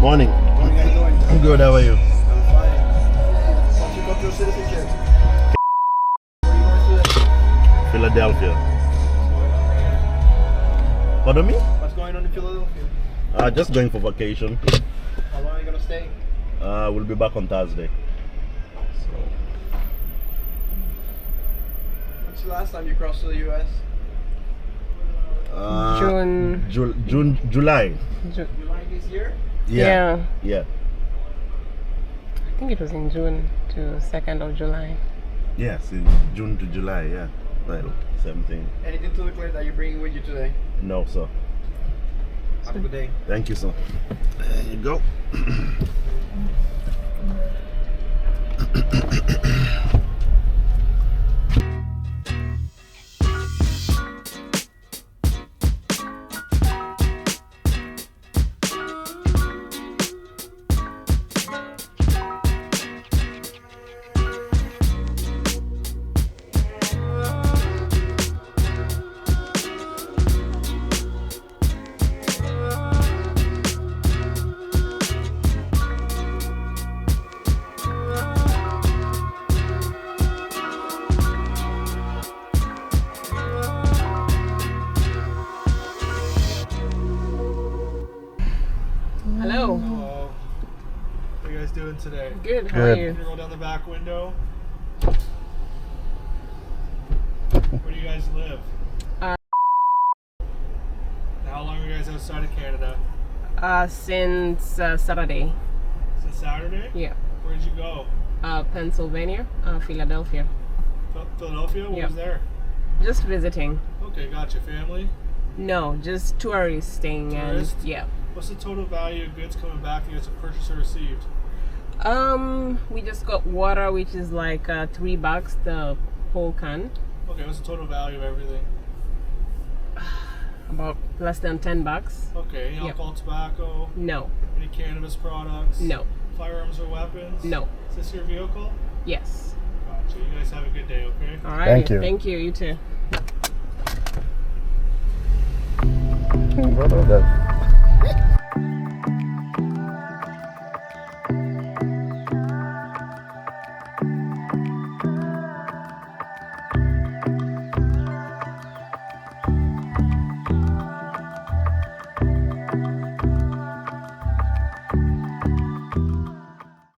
Morning. Morning, how you doing? I'm good, how are you? I'm fine. What's your cultural citizenship? Where are you going today? Philadelphia. Pardon me? What's going on in Philadelphia? Just going for vacation. How long are you going to stay? We'll be back on Thursday. When's the last time you crossed to the U.S.? July. July this year? Yeah. I think it was in June to 2nd of July. Yes, in June to July, yeah. Well, same thing. Anything to declare that you're bringing with you today? No, sir. Have a good day. Thank you, sir. There you go. Hello. Hello. What are you guys doing today? Good. How Good. are you? Gonna go down the back window. Where do you guys live? Uh, How long are you guys outside of Canada? Since Saturday. Since Saturday? Yeah. Where did you go? Pennsylvania, Philadelphia. Philadelphia? What Yeah. was there? Just visiting. Okay, gotcha. Family? No, just touristing Tourist? and yeah. What's the total value of goods coming back that you guys have purchased or received? We just got water, which is like $3 the whole can. Okay, what's the total value of everything? About less than $10. Okay, any Yep. alcohol, tobacco, No, any cannabis products? no, Firearms or weapons? no. Is this your vehicle? Yes. Gotcha. You guys have a good day, okay? All right. Thank you. Thank you. You too. Brother,